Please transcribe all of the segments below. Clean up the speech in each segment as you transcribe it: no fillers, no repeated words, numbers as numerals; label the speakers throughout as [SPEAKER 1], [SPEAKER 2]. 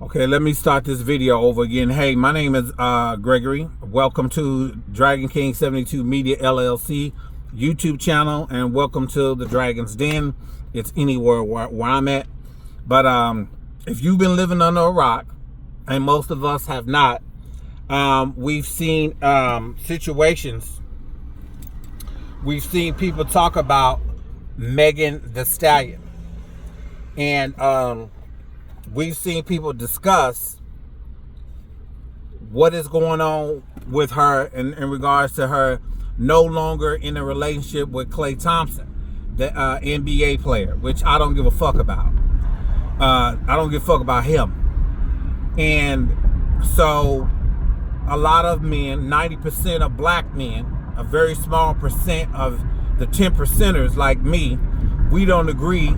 [SPEAKER 1] Okay, let me start this video over again. Hey, my name is Gregory. Welcome to Dragon King 72 Media LLC YouTube channel, and welcome to the Dragon's Den. It's anywhere where I'm at. But if you've been living under a rock, and most of us have not, we've seen situations. We've seen people talk about Megan Thee Stallion, and we've seen people discuss what is going on with her in regards to her no longer in a relationship with Klay Thompson, the NBA player, which I don't give a fuck about. I don't give a fuck about him. And so a lot of men, 90% of black men, a very small percent of the 10%ers like me, we don't agree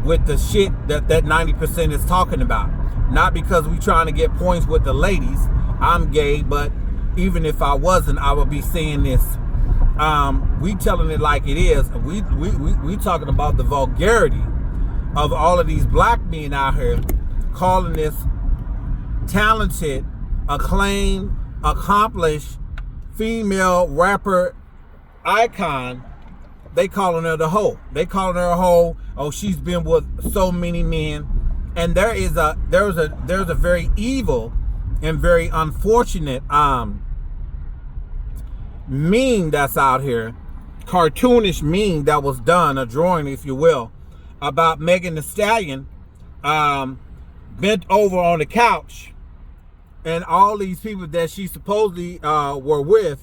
[SPEAKER 1] with the shit that 90% is talking about. Not because we trying to get points with the ladies. I'm gay, but even if I wasn't, I would be saying this. We telling it like it is. We talking about the vulgarity of all of these black men out here calling this talented, acclaimed, accomplished female rapper icon. They calling her the hoe. They calling her a hoe. Oh, she's been with so many men. And there's a very evil and very unfortunate meme that's out here, cartoonish meme that was done, a drawing, if you will, about Megan Thee Stallion bent over on the couch, and all these people that she supposedly were with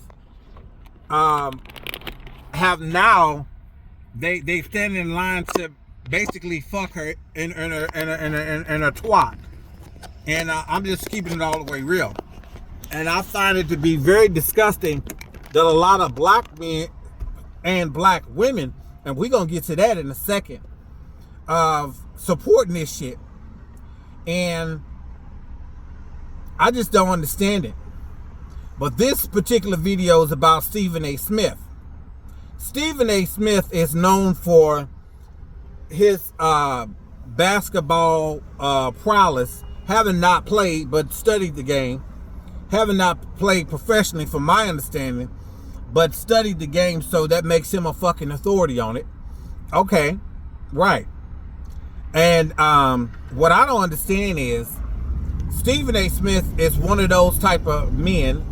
[SPEAKER 1] have now they stand in line to basically fuck her in a twat. And I'm just keeping it all the way real. And I find it to be very disgusting that a lot of black men and black women, and we're gonna get to that in a second, of supporting this shit. And I just don't understand it. But this particular video is about Stephen A. Smith. Stephen A. Smith is known for his basketball prowess, having not played but studied the game, having not played professionally from my understanding, but studied the game, so that makes him a fucking authority on it. Okay, right. And what I don't understand is Stephen A. Smith is one of those type of men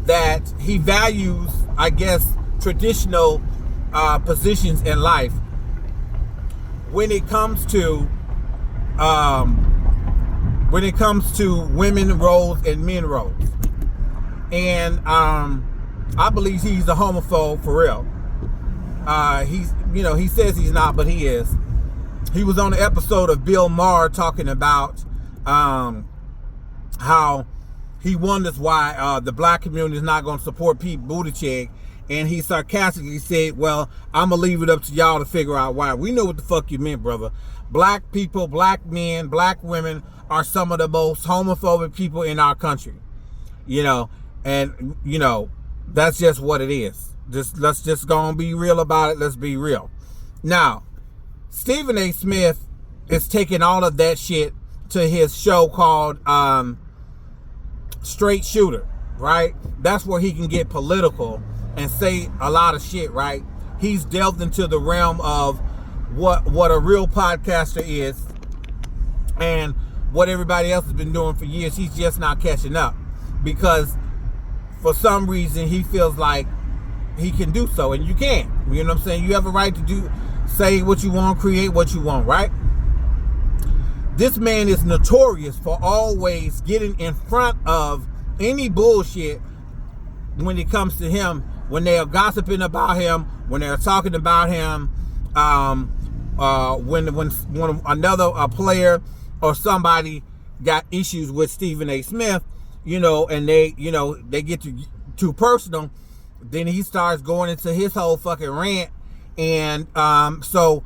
[SPEAKER 1] that he values, I guess, traditional positions in life when it comes to women roles and men roles. And I believe he's a homophobe for real. He says he's not, but he is. He was on the episode of Bill Maher talking about how he wonders why the black community is not going to support Pete Buttigieg. And he sarcastically said, well, I'm going to leave it up to y'all to figure out why. We know what the fuck you meant, brother. Black people, black men, black women are some of the most homophobic people in our country. And that's just what it is. Let's just go and be real about it. Let's be real. Now, Stephen A. Smith is taking all of that shit to his show called Straight Shooter, right? That's where he can get political and say a lot of shit, right? He's delved into the realm of what a real podcaster is and what everybody else has been doing for years. He's just not catching up because for some reason he feels like he can do so, and you can't. You know what I'm saying? You have a right to say what you want, create what you want, right? This man is notorious for always getting in front of any bullshit when it comes to him, when they are gossiping about him, when they're talking about him, when another player or somebody got issues with Stephen A. Smith, and they get too personal, then he starts going into his whole fucking rant. And so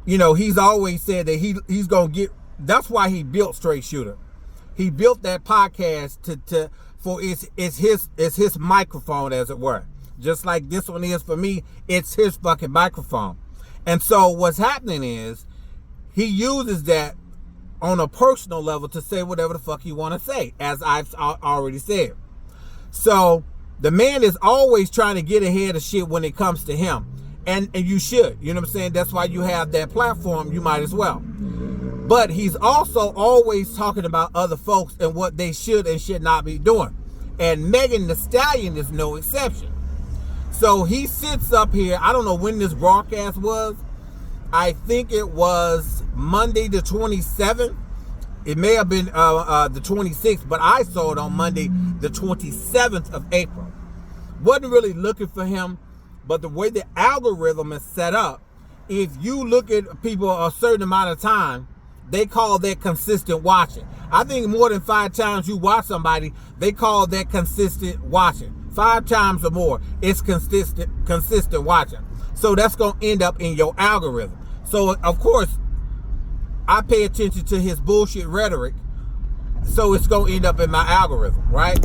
[SPEAKER 1] he's always said that he's gonna get. That's why he built Straight Shooter. He built that podcast for it's his microphone, as it were. Just like this one is for me, it's his fucking microphone. And so what's happening is he uses that on a personal level to say whatever the fuck you want to say, as I've already said. So the man is always trying to get ahead of shit when it comes to him. And you should. You know what I'm saying? That's why you have that platform. You might as well. But he's also always talking about other folks and what they should and should not be doing. And Megan Thee Stallion is no exception. So he sits up here. I don't know when this broadcast was. I think it was Monday the 27th. It may have been the 26th, but I saw it on Monday the 27th of April. Wasn't really looking for him, but the way the algorithm is set up, if you look at people a certain amount of time, they call that consistent watching. I think more than 5 times you watch somebody, they call that consistent watching. 5 times or more, it's consistent watching. So that's going to end up in your algorithm. So, of course, I pay attention to his bullshit rhetoric, so it's going to end up in my algorithm, right?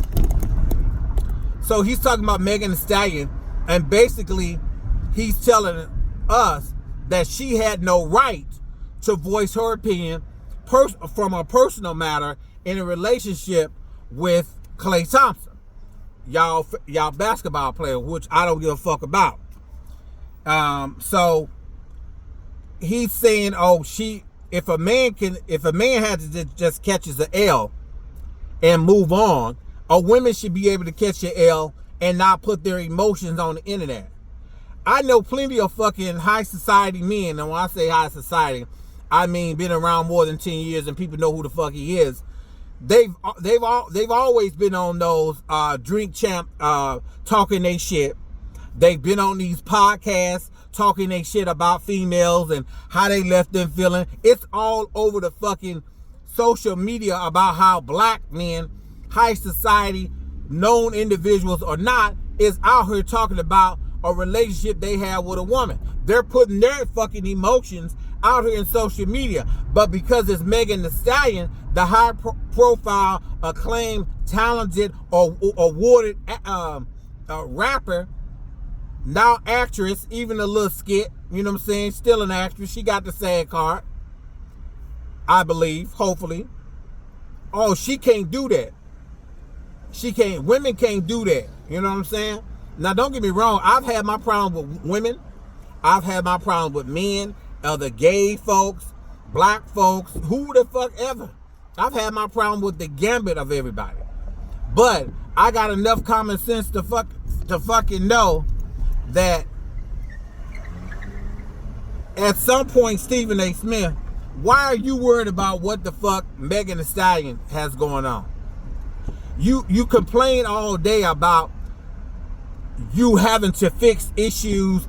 [SPEAKER 1] So he's talking about Megan Thee Stallion, and basically he's telling us that she had no right to voice her opinion from a personal matter in a relationship with Klay Thompson. Y'all basketball player, which I don't give a fuck about. So he's saying, oh, if a man had to just catches an L and move on, or women should be able to catch an L and not put their emotions on the internet. I know plenty of fucking high society men, and when I say high society, I mean been around more than 10 years and people know who the fuck he is. They've always been on those drink champ talking they shit. They've been on these podcasts talking they shit about females and how they left them feeling. It's all over the fucking social media about how black men, high society, known individuals or not, is out here talking about a relationship they have with a woman. They're putting their fucking emotions out here in social media. But because it's Megan Thee Stallion, the high profile, acclaimed, talented, or awarded rapper, now actress, even a little skit, you know what I'm saying? Still an actress. She got the SAG card, I believe, hopefully. Oh, she can't do that. Women can't do that. You know what I'm saying? Now, don't get me wrong. I've had my problem with women. I've had my problem with men, other gay folks, black folks, who the fuck ever. I've had my problem with the gambit of everybody. But I got enough common sense to fucking know that at some point, Stephen A. Smith, why are you worried about what the fuck Megan Thee Stallion has going on? You complain all day about you having to fix issues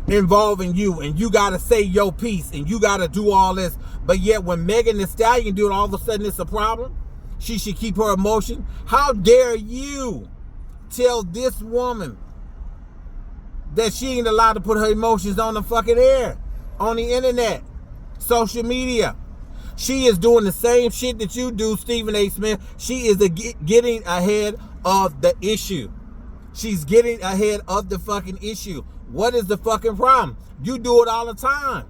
[SPEAKER 1] involving you, and you gotta say your piece, and you gotta do all this. But yet when Megan Thee Stallion do it, all of a sudden it's a problem. She should keep her emotion. How dare you tell this woman that she ain't allowed to put her emotions on the fucking air, on the internet, social media? She is doing the same shit that you do, Stephen A. Smith. She is getting ahead of the issue. She's getting ahead of the fucking issue. What is the fucking problem? You do it all the time.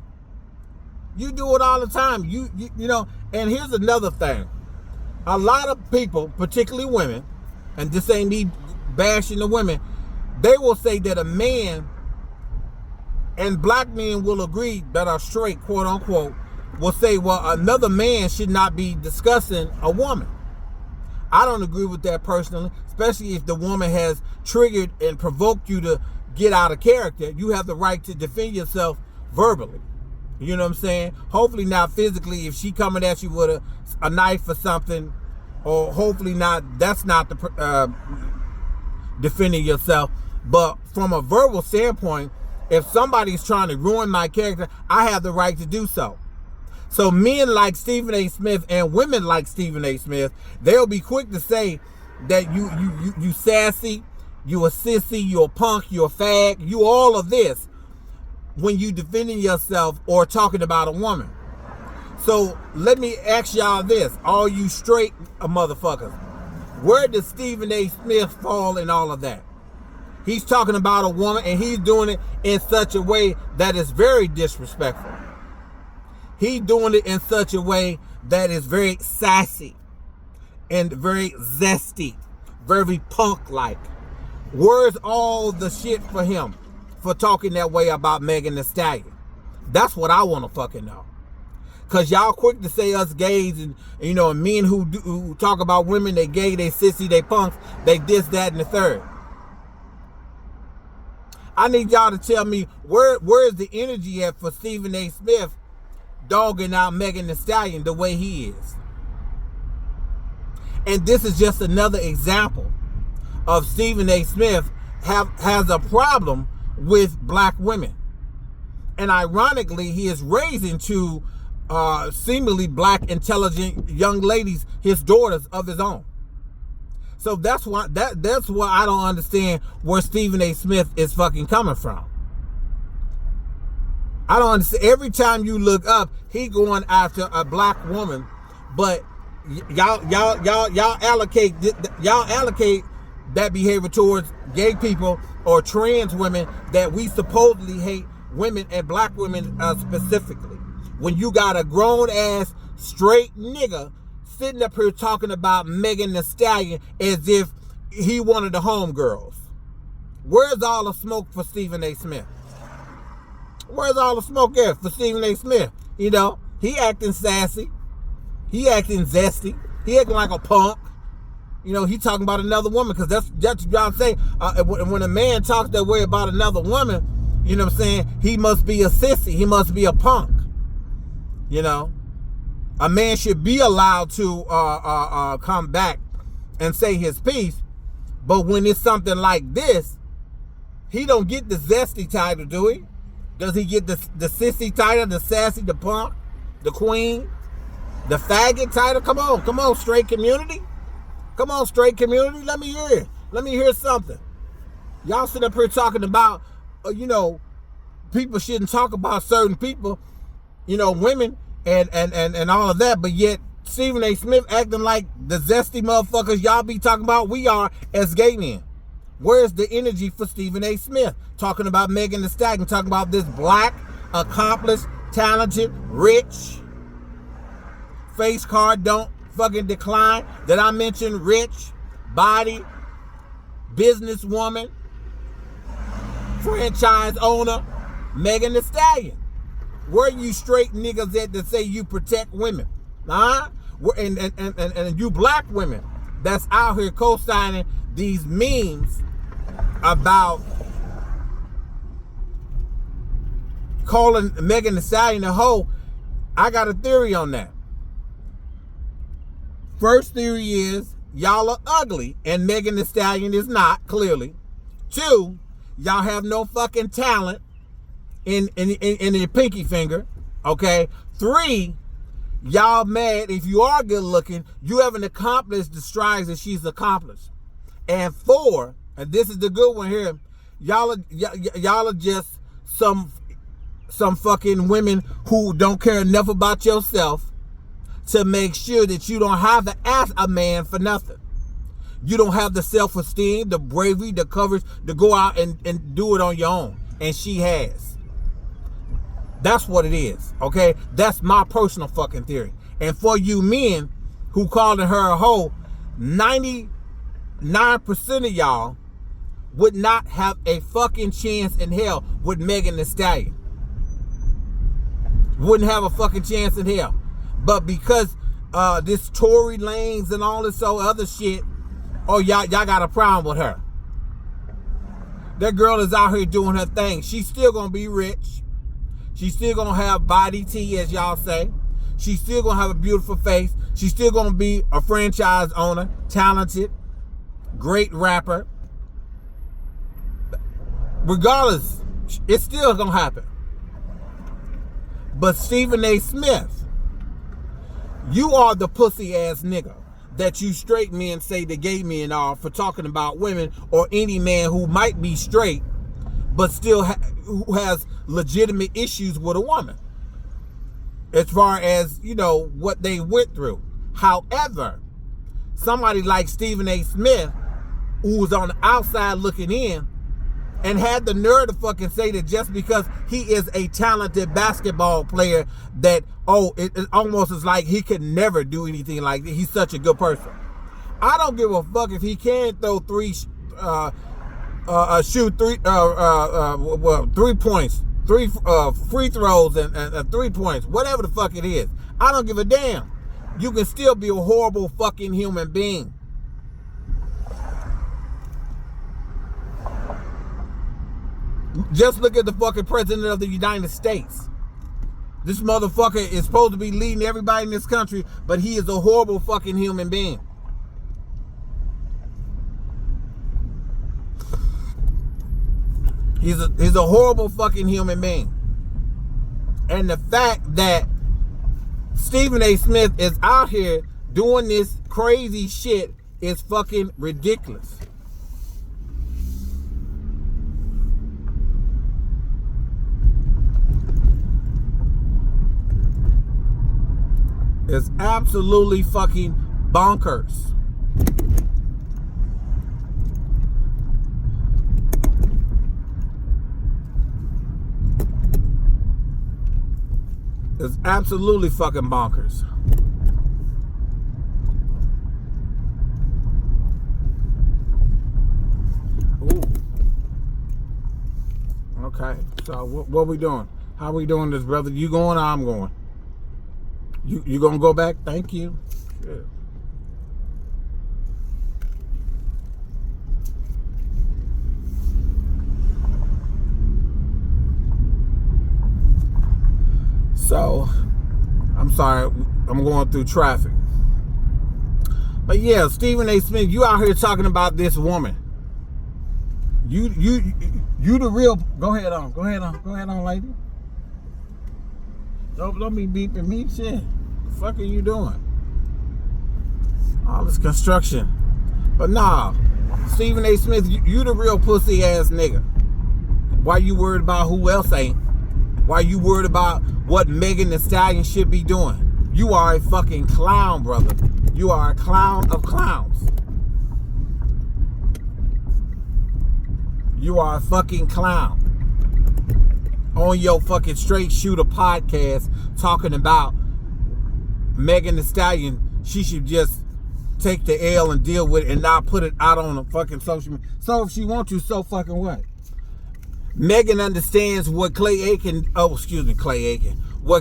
[SPEAKER 1] You do it all the time. You know, and here's another thing. A lot of people, particularly women, and this ain't me bashing the women, they will say that a man, and black men will agree that are straight, quote unquote, will say, well, another man should not be discussing a woman. I don't agree with that personally, especially if the woman has triggered and provoked you to get out of character. You have the right to defend yourself verbally. You know what I'm saying? Hopefully not physically, if she coming at you with a knife or something, or hopefully not, that's not the defending yourself. But from a verbal standpoint, if somebody's trying to ruin my character, I have the right to do so. So men like Stephen A. Smith and women like Stephen A. Smith, they'll be quick to say that you sassy, you a sissy, you a punk, you a fag, you all of this when you defending yourself or talking about a woman. So let me ask y'all this, all you straight motherfuckers, where does Stephen A. Smith fall in all of that? He's talking about a woman and he's doing it in such a way that is very disrespectful. He's doing it in such a way that is very sassy and very zesty, very punk-like. Where's all the shit for him for talking that way about Megan Thee Stallion? That's what I want to fucking know. Because y'all quick to say us gays and men who talk about women, they gay, they sissy, they punks, they this, that, and the third. I need y'all to tell me where's the energy at for Stephen A. Smith dogging out Megan Thee Stallion the way he is. And this is just another example of Stephen A. Smith has a problem with black women. And ironically, he is raising two seemingly black, intelligent young ladies, his daughters of his own. So that's why I don't understand where Stephen A. Smith is fucking coming from. I don't understand. Every time you look up, he going after a black woman, but y'all allocate that behavior towards gay people or trans women that we supposedly hate women and black women specifically. When you got a grown ass straight nigga sitting up here talking about Megan Thee Stallion as if he wanted the homegirls. Where's all the smoke for Stephen A. Smith? Where's all the smoke at for Stephen A. Smith? He acting sassy. He acting zesty. He acting like a punk. He talking about another woman, because that's what I'm saying. When a man talks that way about another woman, you know what I'm saying, he must be a sissy. He must be a punk. A man should be allowed to come back and say his piece, but when it's something like this, he don't get the zesty title, do he? Does he get the sissy title, the sassy, the punk, the queen, the faggot title? Come on, straight community. Come on, straight community. Let me hear it. Let me hear something. Y'all sit up here talking about, people shouldn't talk about certain people, women and all of that, but yet Stephen A. Smith acting like the zesty motherfuckers y'all be talking about we are as gay men. Where's the energy for Stephen A. Smith talking about Megan Thee Stallion, talking about this black, accomplished, talented, rich, face card don't fucking decline, that I mentioned, rich, body, businesswoman, franchise owner, Megan Thee Stallion? Where you straight niggas at that say you protect women? Huh? And you black women that's out here co-signing these memes about calling Megan Thee Stallion a hoe. I got a theory on that. First theory is y'all are ugly and Megan Thee Stallion is not, clearly. 2, y'all have no fucking talent in your pinky finger. Okay. 3, y'all mad if you are good looking, you haven't accomplished the strides that she's accomplished. And 4, and this is the good one here, y'all are just some fucking women who don't care enough about yourself to make sure that you don't have to ask a man for nothing. You don't have the self-esteem, the bravery, the courage to go out and do it on your own. And she has. That's what it is, okay? That's my personal fucking theory. And for you men who calling her a hoe, 99% of y'all would not have a fucking chance in hell with Megan Thee Stallion. Wouldn't have a fucking chance in hell. But because this Tory Lanez and all this other shit, oh, y'all got a problem with her. That girl is out here doing her thing. She's still gonna be rich. She's still gonna have body T, as y'all say. She's still gonna have a beautiful face. She's still gonna be a franchise owner, talented, great rapper. Regardless, it's still gonna happen. But Stephen A. Smith, you are the pussy ass nigga that you straight men say the gay men are for talking about women, or any man who might be straight but still who has legitimate issues with a woman as far as, what they went through. However, somebody like Stephen A. Smith, who's on the outside looking in, and had the nerve to fucking say that just because he is a talented basketball player that, oh, it almost is like he could never do anything like that. He's such a good person. I don't give a fuck if he can throw shoot 3 points, 3 free throws and 3 points, whatever the fuck it is. I don't give a damn. You can still be a horrible fucking human being. Just look at the fucking president of the United States. This motherfucker is supposed to be leading everybody in this country, but he is a horrible fucking human being. He's a horrible fucking human being. And the fact that Stephen A. Smith is out here doing this crazy shit is fucking ridiculous. It's absolutely fucking bonkers. It's absolutely fucking bonkers. Ooh. Okay, so what we doing? How we doing this, brother? You going or I'm going? You gonna go back? Thank you. Shit. So, I'm sorry, I'm going through traffic. But yeah, Stephen A. Smith, you out here talking about this woman. You the real. Go ahead on, lady. Don't be beeping me, shit. The fuck are you doing? All this construction. But nah, Stephen A. Smith, you the real pussy ass nigga. Why you worried about who else ain't? Why you worried about what Megan Thee Stallion should be doing? You are a fucking clown, brother. You are a clown of clowns. You are a fucking clown. On your fucking Straight Shooter podcast talking about Megan Thee Stallion, she should just take the L and deal with it and not put it out on the fucking social media. So if she wants you, so fucking what? Megan understands what what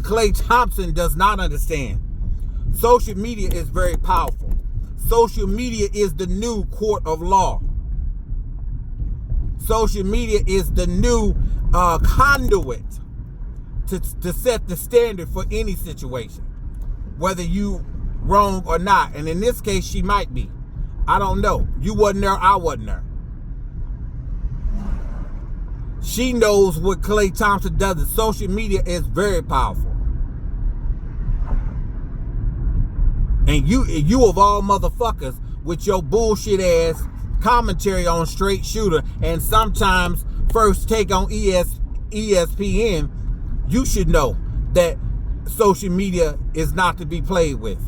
[SPEAKER 1] Klay Thompson does not understand. Social media is very powerful. Social media is the new court of law. Social media is the new conduit to set the standard for any situation, whether you wrong or not. And in this case, she might be. I don't know. You wasn't there, I wasn't there. She knows what Klay Thompson does. And social media is very powerful. And you of all motherfuckers with your bullshit ass commentary on Straight Shooter and sometimes First Take on ESPN, you should know that social media is not to be played with.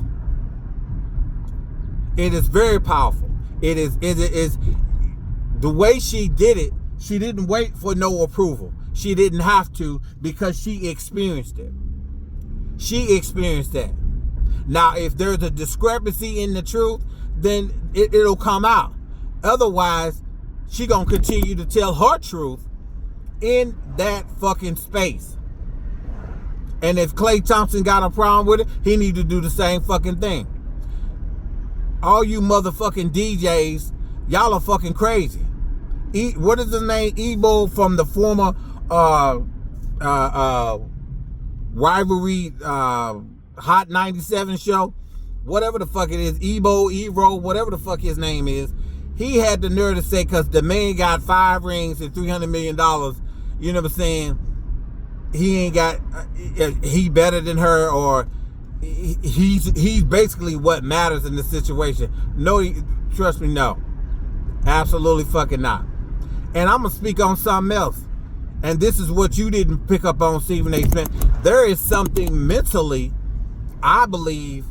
[SPEAKER 1] It is very powerful. It is the way she did it. She didn't wait for no approval. She didn't have to because she experienced it. She experienced that. Now, if there's a discrepancy in the truth, then it'll come out. Otherwise, she gonna continue to tell her truth in that fucking space. And if Klay Thompson got a problem with it, he need to do the same fucking thing. All you motherfucking DJs, y'all are fucking crazy. What is his name? Ebo from the former rivalry Hot 97 show. Whatever the fuck it is. Ebro, whatever the fuck his name is. He had the nerve to say, because the man got 5 rings and $300 million, you know what I'm saying? He ain't got, he better than her, or he's basically what matters in this situation. No, trust me, no. Absolutely fucking not. And I'm going to speak on something else. And this is what you didn't pick up on, Stephen A. Smith. There is something mentally, I believe,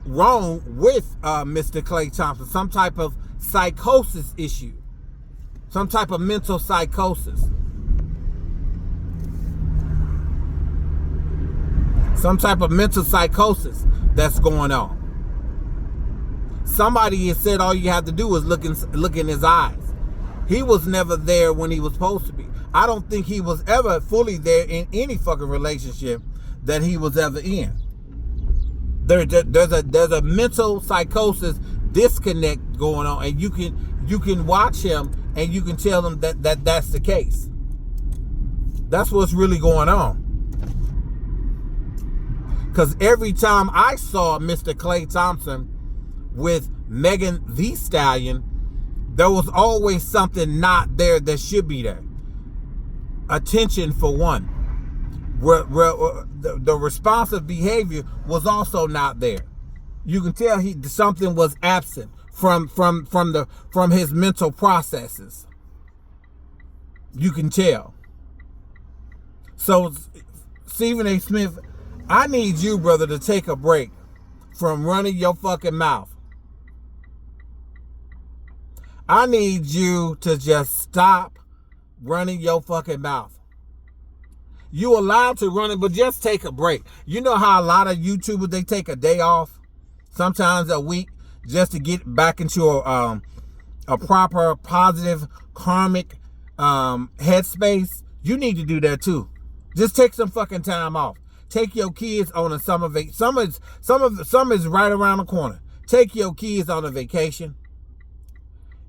[SPEAKER 1] wrong with Mr. Klay Thompson. Some type of psychosis issue. some type of mental psychosis. Some type of mental psychosis that's going on. Somebody has said all you have to do is look in his eyes. He was never there when he was supposed to be. I don't think he was ever fully there in any fucking relationship that he was ever in. There's a mental psychosis disconnect going on, and you can watch him and you can tell him that's the case. That's what's really going on. Because every time I saw Mr. Klay Thompson with Megan Thee Stallion, there was always something not there that should be there. Attention for one. The responsive behavior was also not there. You can tell something was absent from his mental processes. You can tell. So Stephen A. Smith, I need you, brother, to take a break from running your fucking mouth. I need you to just stop running your fucking mouth. You allowed to run it, but just take a break. You know how a lot of YouTubers, they take a day off, sometimes a week, just to get back into a proper, positive, karmic headspace? You need to do that too. Just take some fucking time off. Take your kids on a summer vacation. Summer is right around the corner. Take your kids on a vacation.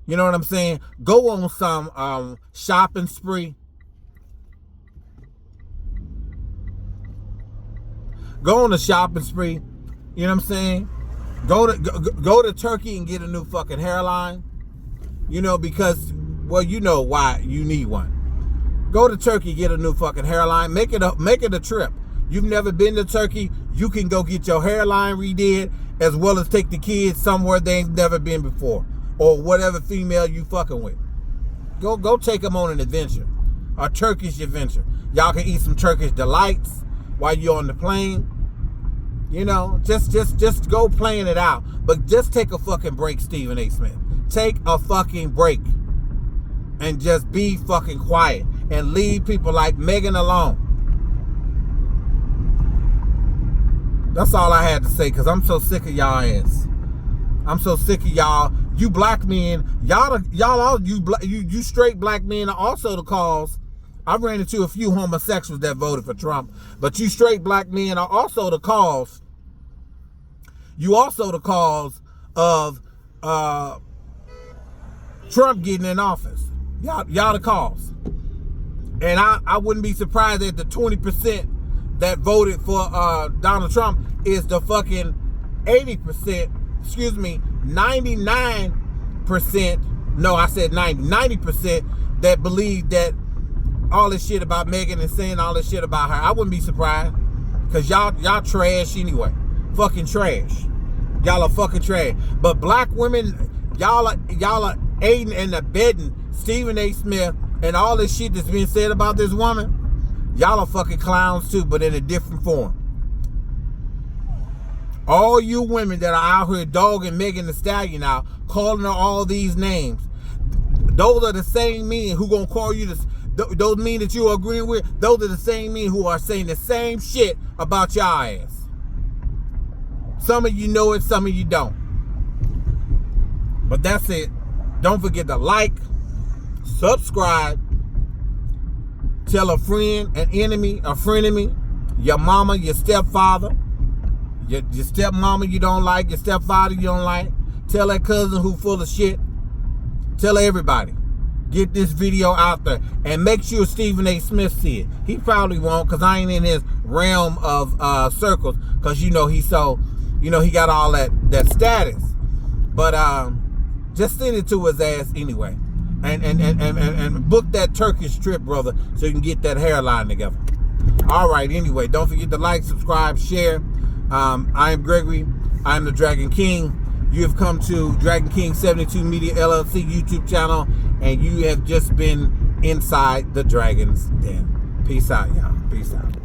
[SPEAKER 1] You know what I'm saying? Go on some shopping spree. Go on a shopping spree. You know what I'm saying? Go to Turkey and get a new fucking hairline. You know, because, well, you know why you need one. Go to Turkey, get a new fucking hairline. Make it a trip. You've never been to Turkey, you can go get your hairline redid, as well as take the kids somewhere they ain't never been before, or whatever female you fucking with. Go take them on an adventure, a Turkish adventure. Y'all can eat some Turkish delights while you're on the plane. You know, just go playing it out. But just take a fucking break, Stephen A. Smith. Take a fucking break. And just be fucking quiet. And leave people like Megan alone. That's all I had to say, because I'm so sick of y'all ass. I'm so sick of y'all. You black men, you straight black men are also the cause. I ran into a few homosexuals that voted for Trump, but you straight black men are also the cause. You also the cause of Trump getting in office. Y'all the cause. And I wouldn't be surprised that the 20% that voted for Donald Trump is the fucking 99%, no, I said 90% that believe that all this shit about Megan and saying all this shit about her. I wouldn't be surprised, because y'all trash anyway. Fucking trash. Y'all are fucking trash. But black women, y'all are aiding and abetting Stephen A. Smith and all this shit that's being said about this woman. Y'all are fucking clowns too, but in a different form. All you women that are out here dogging Megan Thee Stallion out, calling her all these names, those are the same men who gonna call you this. Those men that you are agreeing with, those are the same men who are saying the same shit about your ass. Some of you know it, some of you don't. But that's it. Don't forget to like, subscribe, tell a friend, an enemy, a frenemy, your mama, your stepfather, your stepmama you don't like, your stepfather you don't like. Tell that cousin who full of shit. Tell everybody. Get this video out there, and make sure Stephen A. Smith see it. He probably won't, because I ain't in his realm of circles, because he got all that status. But just send it to his ass anyway, and book that Turkish trip, brother, so you can get that hairline together. All right, anyway, don't forget to like, subscribe, share. I am Gregory. I am the Dragon King. You have come to Dragon King 72 Media LLC YouTube channel, and you have just been inside the Dragon's Den. Peace out, y'all. Peace out.